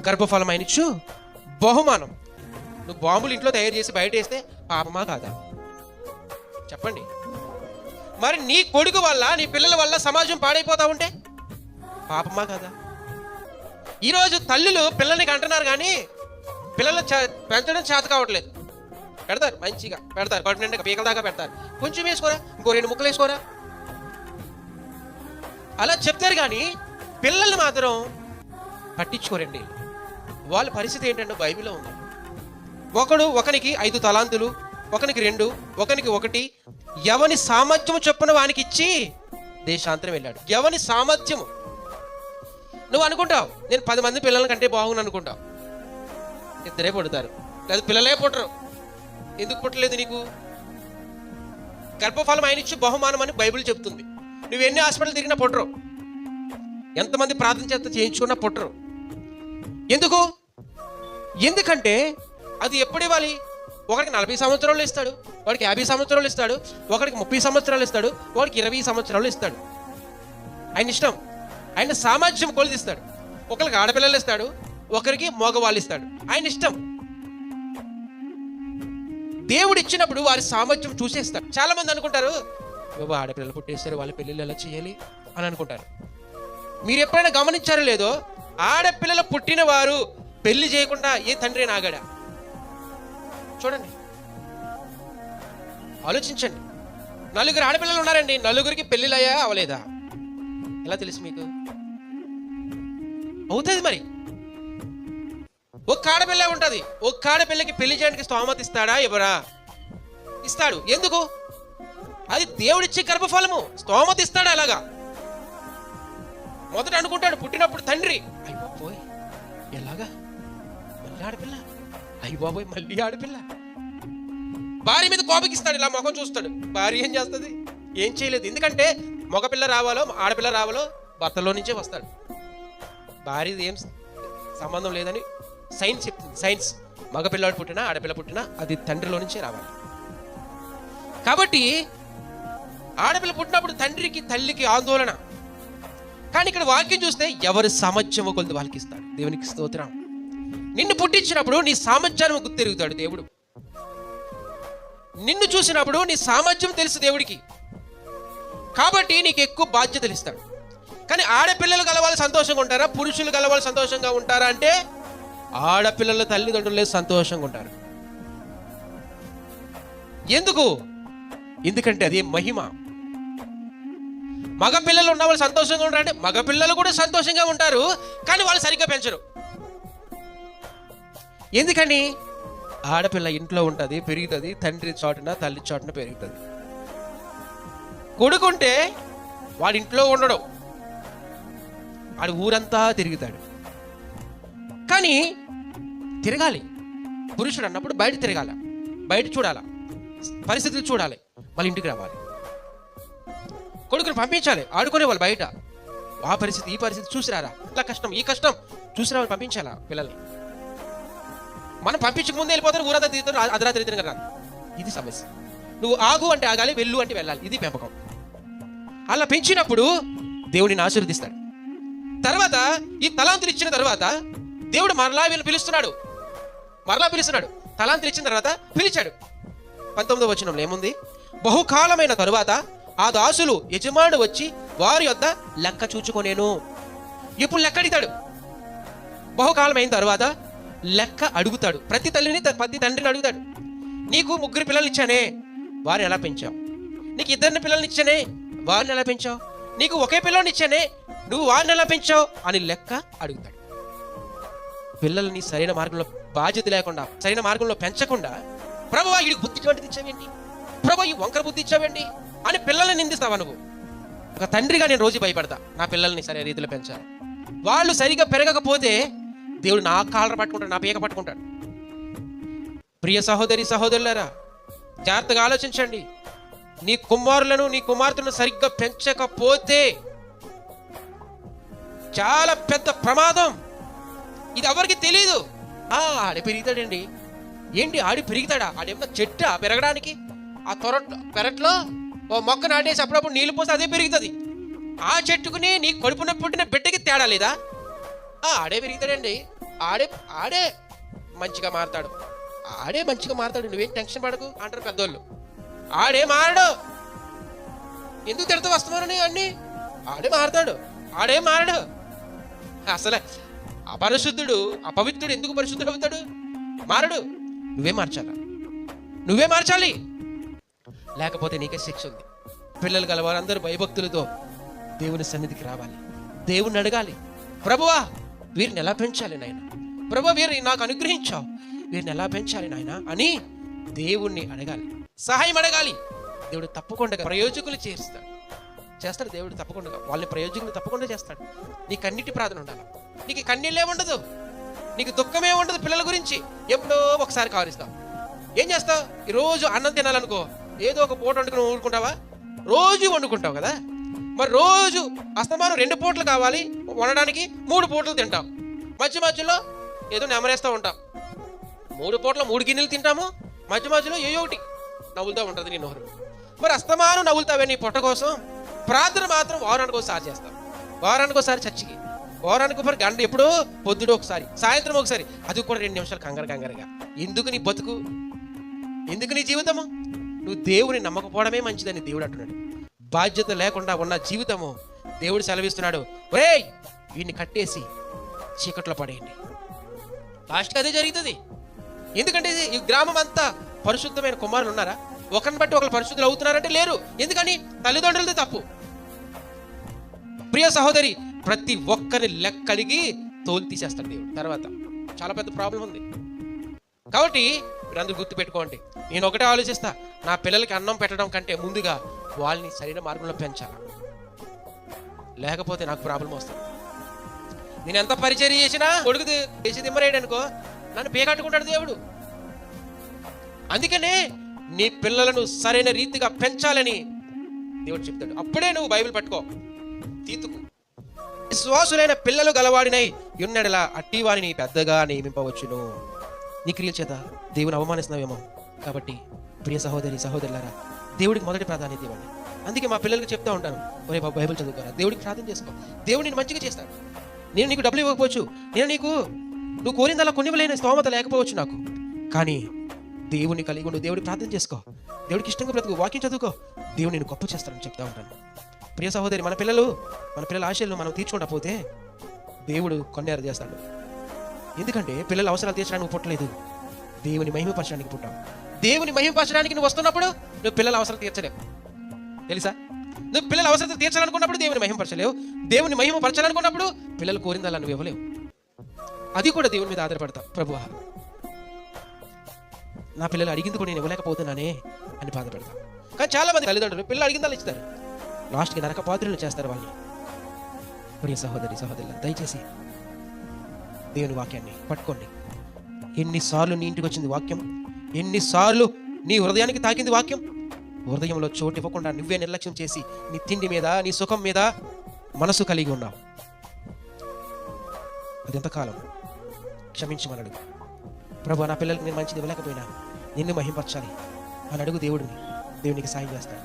గర్భఫలం ఆయనిచ్చు బహుమానం. నువ్వు బాంబులు ఇంట్లో తయారు చేసి బయట వేస్తే పాపమా కాదా చెప్పండి? మరి నీ కొడుకు వల్ల, నీ పిల్లల వల్ల సమాజం పాడైపోతా ఉంటే పాపమా కాదా? ఈరోజు తల్లులు పిల్లల్ని కంటున్నారు కానీ పిల్లలు పెంచడం చేత కావట్లేదు. పెడతారు, మంచిగా పెడతారు, కడుపు నిండా పీకల దాకా పెడతారు. కొంచెం వేసుకోరా, ఇంకో 2 ముక్కలు వేసుకోరా అలా చెప్తారు కానీ పిల్లల్ని మాత్రం పట్టించుకోరండి. వాళ్ళ పరిస్థితి ఏంటంటే బైబిల్లో ఉంది. ఒకనికి 5 తలాంతులు, ఒకనికి 2, ఒకనికి 1, ఎవని సామర్థ్యము చొప్పున వానికి ఇచ్చి దేశాంతరం వెళ్ళాడు. ఎవని సామర్థ్యము. నువ్వు అనుకుంటావు నేను 10 మంది పిల్లల కంటే బాగుంది అనుకుంటావు. 2 పుడతారు, లేదా పిల్లలే పుట్టరు. ఎందుకు పుట్టలేదు నీకు? గర్భఫలం ఆయన ఇచ్చి బహుమానం అని బైబిల్ చెప్తుంది. నువ్వు ఎన్ని హాస్పిటల్ తిరిగినా పుట్టరు, ఎంతమంది ప్రార్థన చేత చేయించుకున్నా పుట్టరు. ఎందుకు? ఎందుకంటే అది ఎప్పుడు ఇవ్వాలి? ఒకరికి 40 సంవత్సరాలు ఇస్తాడు, వాడికి 50 సంవత్సరాలు ఇస్తాడు, ఒకరికి 30 సంవత్సరాలు ఇస్తాడు, వాడికి 20 సంవత్సరాలు ఇస్తాడు. ఆయన ఇష్టం, ఆయన సామర్థ్యం కొలిదిస్తాడు. ఒకరికి ఆడపిల్లలు ఇస్తాడు, ఒకరికి మగవాళ్ళు ఇస్తాడు. ఆయన ఇష్టం. దేవుడు ఇచ్చినప్పుడు వారి సామర్థ్యం చూసేస్తాడు. చాలా మంది అనుకుంటారు ఆడపిల్లలు పుట్టేస్తారు, వాళ్ళ పెళ్ళిళ్ళు ఎలా చేయాలి అని అనుకుంటారు. మీరు ఎప్పుడైనా గమనించారో లేదో, ఆడపిల్లలు పుట్టిన వారు పెళ్లి చేయకుండా ఏ తండ్రి నాగాడా? చూడండి, ఆలోచించండి. 4 ఆడపిల్లలు ఉన్నారండి, 4కి పెళ్లిళ్ళు అయ్యా అవలేదా? ఎలా తెలుసు మీకు? అవుతుంది మరి. ఒక్క ఆడపిల్ల ఉంటుంది, ఒక్క ఆడపిల్లకి పెళ్లి చేయడానికి స్తోమత ఇస్తాడా? ఎవరా? ఇస్తాడు. ఎందుకు? అది దేవుడిచ్చే గర్భఫలము, స్తోమత ఇస్తాడు. అలాగా మొదట అనుకుంటాడు పుట్టినప్పుడు తండ్రి, అయ్య బాబోయ్ ఎలాగా మళ్ళీ ఆడపిల్ల, అయ్య బాబోయ్ మళ్ళీ ఆడపిల్ల. భార్య మీద కోపగిస్తాడు, ఇలా ముఖం చూస్తాడు. భార్య ఏం చేస్తుంది? ఏం చేయలేదు. ఎందుకంటే మగపిల్ల రావాలో ఆడపిల్ల రావాలో భర్తలో నుంచే వస్తాడు. భార్యది ఏం సంబంధం లేదని సైన్స్ చెప్తుంది. సైన్స్ మగపిల్లవాడు పుట్టినా ఆడపిల్ల పుట్టినా అది తండ్రిలో నుంచే రావాలి. కాబట్టి ఆడపిల్ల పుట్టినప్పుడు తండ్రికి తల్లికి ఆందోళన. కానీ ఇక్కడ వాక్యం చూస్తే ఎవరి సామర్థ్యమో కొద్ది వాళ్ళకి ఇస్తాడు. దేవునికి స్తోత్రం. నిన్ను పుట్టించినప్పుడు నీ సామర్థ్యాన్ని గుర్తెరుగుతాడు దేవుడు. నిన్ను చూసినప్పుడు నీ సామర్థ్యం తెలుసు దేవుడికి, కాబట్టి నీకు ఎక్కువ బాధ్యతలు ఇస్తాడు. కానీ ఆడపిల్లలు గలవాళ్ళు సంతోషంగా ఉంటారా, పురుషులు గలవాళ్ళు సంతోషంగా ఉంటారా అంటే ఆడపిల్లల తల్లిదండ్రులే సంతోషంగా ఉంటారు. ఎందుకు? ఎందుకంటే అది మహిమ. మగపిల్లలు ఉన్న వాళ్ళు సంతోషంగా ఉంటారు అంటే మగపిల్లలు కూడా సంతోషంగా ఉంటారు, కానీ వాళ్ళు సరిగ్గా పెంచరు. ఎందుకని? ఆడపిల్ల ఇంట్లో ఉంటుంది, పెరుగుతుంది, తండ్రి చోటున తల్లి చోటున పెరుగుతుంది. కొడుకుంటే వాడి ఇంట్లో ఉండడు, వాడు ఊరంతా తిరుగుతాడు. కానీ తిరగాలి. పురుషుడు అన్నప్పుడు బయట తిరగాల, బయట చూడాల, పరిస్థితులు చూడాలి, మళ్ళీ ఇంటికి రావాలి. కొడుకుని పంపించాలి, ఆడుకునే వాళ్ళు బయట. ఆ పరిస్థితి ఈ పరిస్థితి చూసిరారా, ఇట్లా కష్టం ఈ కష్టం చూసిరా, పంపించాలా పిల్లల్ని. మనం పంపించక ముందే వెళ్ళిపోతారు, ఊరంతా తిరుగుతారు, అర్ధరాత్రి తిరగ రాదు. ఇది సమస్య. నువ్వు ఆగు అంటే ఆగాలి, వెళ్ళు అంటే వెళ్ళాలి. ఇది పెంపకం. అలా పెంచినప్పుడు దేవుడిని ఆశీర్వదిస్తాడు. తర్వాత ఈ తలాంతులు ఇచ్చిన తర్వాత దేవుడు మరలా వీళ్ళు పిలుస్తున్నాడు. తలాంతులు ఇచ్చిన తర్వాత పిలిచాడు. 19వ వచనంలో ఏముంది? బహుకాలమైన తరువాత ఆ దాసులు యజమానుడు వచ్చి వారి యొద్ద లెక్క చూచుకొనేను. ఇప్పుడు లెక్క అడుగుతాడు. బహుకాలం అయిన తర్వాత లెక్క అడుగుతాడు. ప్రతి తండ్రిని అడుగుతాడు. నీకు 3 పిల్లలు ఇచ్చానే, వారిని ఎలా పెంచావు? నీకు 2 పిల్లల్ని ఇచ్చానే, వారిని ఎలా పెంచావు? నీకు ఒకే పిల్లని ఇచ్చానే, నువ్వు వారిని ఎలా పెంచావు అని లెక్క అడుగుతాడు. పిల్లల్ని సరైన మార్గంలో బాధ్యత లేకుండా, సరైన మార్గంలో పెంచకుండా, ప్రభువా వీడికి బుద్ధి వంటిది ఇచ్చావేంటి, ప్రభు ఈ వంకర బుద్ధి ఇచ్చావేంటి అని పిల్లల్ని నిందిస్తావా నువ్వు? ఒక తండ్రిగా నేను రోజు భయపడతా, నా పిల్లల్ని సరైన రీతిలో పెంచాలి. వాళ్ళు సరిగా పెరగకపోతే దేవుడు నా కాళ్ళ పట్టుకుంటాడు, నా పీక పట్టుకుంటాడు. ప్రియ సహోదరి సహోదరులారా, జాగ్రత్తగా ఆలోచించండి. నీ కుమారులను నీ కుమార్తెలను సరిగ్గా పెంచకపోతే చాలా పెద్ద ప్రమాదం. ఇది ఎవరికి తెలియదు. ఆడి పెరుగుతాడండి. ఏంటి ఆడి పెరుగుతాడా? ఆడేమన్నా చెట్టు పెరగడానికి? ఆ పెరట్లో ఓ మొక్క నాటేసి అప్పుడప్పుడు నీళ్ళు పోసి అదే పెరుగుతుంది. ఆ చెట్టుకుని నీ కడుపున పుట్టిన బిడ్డకి తేడా లేదా? ఆడే పెరుగుతాడండి. ఆడే ఆడే మంచిగా మారతాడు, ఆడే మంచిగా మారతాడు, నువ్వేం టెన్షన్ పడకు అంటారు పెద్దోళ్ళు. ఆడే మారడు, ఎందుకు తిడతా వస్తున్నారని అన్ని, ఆడే మారతాడు, ఆడే మారడు. అసలే అపరిశుద్ధుడు అపవిత్రుడు ఎందుకు పరిశుద్ధుడు అవుతాడు? మారడు. నువ్వే మార్చాలా, నువ్వే మార్చాలి, లేకపోతే నీకే శిక్ష ఉంది. పిల్లలు గల వారందరూ భయభక్తులతో దేవుని సన్నిధికి రావాలి, దేవుణ్ణి అడగాలి, ప్రభువా వీరిని ఎలా పెంచాలి నాయన, ప్రభువా వీరిని నాకు అనుగ్రహించావు, వీరిని ఎలా పెంచాలి నాయన అని దేవుణ్ణి అడగాలి, సహాయం అడగాలి. దేవుడు తప్పకుండా ప్రయోజకులు చేస్తాడు దేవుడు తప్పకుండా వాళ్ళని ప్రయోజకులు తప్పకుండా చేస్తాడు. నీ కన్నిటి ప్రార్థన ఉండాలి, నీకు కన్నీళ్ళే ఉండదు, నీకు దుఃఖమే ఉండదు. పిల్లల గురించి ఎప్పుడో ఒకసారి కావరిస్తావు. ఏం చేస్తావు? ఈరోజు అన్నం తినాలనుకో, ఏదో ఒక పూట వండుకుని ఊరుకుంటావా? రోజు వండుకుంటావు కదా, మరి రోజు అస్తమానం 2 పూటలు కావాలి వండడానికి, 3 పూటలు తింటాం. మధ్యలో ఏదో నెమరేస్తూ ఉంటాం. 3 పూటలు 3 గిన్నెలు తింటాము, మధ్యలో ఏదో ఒకటి నవ్వులుతూ ఉంటుంది నీ నోరు. మరి అస్తమానం నవ్వులుతావే నీ పొట్ట కోసం. ప్రార్థన మాత్రం వారానికి ఒకసారి చేస్తాం, వారానికి ఒకసారి చర్చికి, వారానికి ఒకసారి గంట, ఎప్పుడో పొద్దుడు ఒకసారి, సాయంత్రం ఒకసారి, అది కూడా 2 నిమిషాలు కంగారుగా. ఎందుకు నీ బతుకు, ఎందుకు నీ జీవితము? నువ్వు దేవుని నమ్మకపోవడమే మంచిదని దేవుడు అంటున్నాడు. బాధ్యత లేకుండా ఉన్న జీవితము దేవుడు సెలవిస్తున్నాడు. ఒరేయ్ వీడిని కట్టేసి చీకట్లో పడేయండి. లాస్ట్కి అదే జరుగుతుంది. ఎందుకంటే ఈ గ్రామం అంతా పరిశుద్ధమైన కుమారులు ఉన్నారా? ఒకరిని బట్టి ఒకరు పరిశుద్ధులు అవుతున్నారంటే లేరు. ఎందుకని? తల్లిదండ్రులది తప్పు. ప్రియ సహోదరి, ప్రతి ఒక్కరి లెక్కడికి తోలు తీసేస్తాడు దేవుడు. తర్వాత చాలా పెద్ద ప్రాబ్లం ఉంది. కాబట్టి మీరందరూ గుర్తు పెట్టుకోండి, నేను ఒకటే ఆలోచిస్తా, నా పిల్లలకి అన్నం పెట్టడం కంటే ముందుగా వాళ్ళని సరైన మార్గంలో పెంచాలి, లేకపోతే నాకు ప్రాబ్లం వస్తుంది. నేను ఎంత పరిచర్య చేసినా కొడుకు చేసి దిమ్మరేయడు అనుకో, నన్ను పేకట్టుకుంటాడు దేవుడు. అందుకనే నీ పిల్లలను సరైన రీతిగా పెంచాలని దేవుడు చెప్తాడు. అప్పుడే నువ్వు బైబిల్ పట్టుకో, తీతుకు. విశ్వాసులైన పిల్లలు గలవాడినై యున్నడలా అట్టి వారిని పెద్దగా నియమింపవచ్చును. నీ క్రియల చేత దేవుని అవమానిస్తున్నావేమో. కాబట్టి ప్రియ సహోదరి సహోదరులారా, దేవుడికి మొదటి ప్రాధాన్యత ఇవ్వండి. అందుకే మా పిల్లలకి చెప్తా ఉంటాను, ఒరే బాబు బైబిల్ చదువుకోరా, దేవుడికి ప్రార్థన చేసుకో, దేవుడు నేను మంచిగా చేస్తాడు. నేను నీకు డబ్బులు ఇవ్వకపోవచ్చు, నువ్వు కోరిందలా కొనివ్వలేని స్తోమత లేకపోవచ్చు నాకు, కానీ దేవుని కలిగి ఉండు, దేవుడికి ప్రార్థన చేసుకో, దేవుడికి ఇష్టంగా బ్రతుకు, వాక్యం చదువుకో, దేవుడు నేను గొప్ప చేస్తానని చెప్తా ఉంటాను. ప్రియ సహోదరి, మన పిల్లల ఆశలను మనం తీర్చుకుంటా దేవుడు కొన్నేరు చేస్తాడు. ఎందుకంటే పిల్లల అవసరాలు తీర్చడానికి నువ్వు పుట్టలేదు, దేవుని మహిమపరచడానికి పుట్టావు. దేవుని మహిమపరచడానికి నువ్వు వస్తున్నప్పుడు నువ్వు పిల్లల అవసరం తీర్చలేవు, తెలుసా? నువ్వు పిల్లల అవసరం తీర్చాలనుకున్నప్పుడు దేవుని మహిమపరచలేవు, దేవుని మహిమపరచాలనుకున్నప్పుడు పిల్లలు కోరిందలా నువ్వు ఇవ్వలేవు. అది కూడా దేవుని మీద ఆధారపడతావు. ప్రభువా నా పిల్లలు అడిగింది కూడా నేను ఇవ్వలేకపోతున్నానే అని బాధపడతావు. కానీ చాలా మంది తల్లిదండ్రులు పిల్లలు అడిగిందా ఇస్తారు, లాస్ట్కి నరక పాత్రలు చేస్తారు వాళ్ళని. ప్రియ సహోదరి సహోదరులు, దయచేసి దేవుని వాక్యాన్ని పట్టుకోండి. ఎన్నిసార్లు నీ ఇంటికి వచ్చింది వాక్యం, ఎన్నిసార్లు నీ హృదయానికి తాకింది వాక్యం. హృదయంలో చోటు ఇవ్వకుండా నువ్వే నిర్లక్ష్యం చేసి నీ తిండి మీద, నీ సుఖం మీద మనసు కలిగి ఉన్నావు. అది ఎంతకాలం? క్షమించమని అడుగు. ప్రభు, నా పిల్లలకి నేను మంచిది ఇవ్వలేకపోయినా నిన్ను మహింపరచాలి అని అడుగు. దేవుడికి సాయం చేస్తాడు.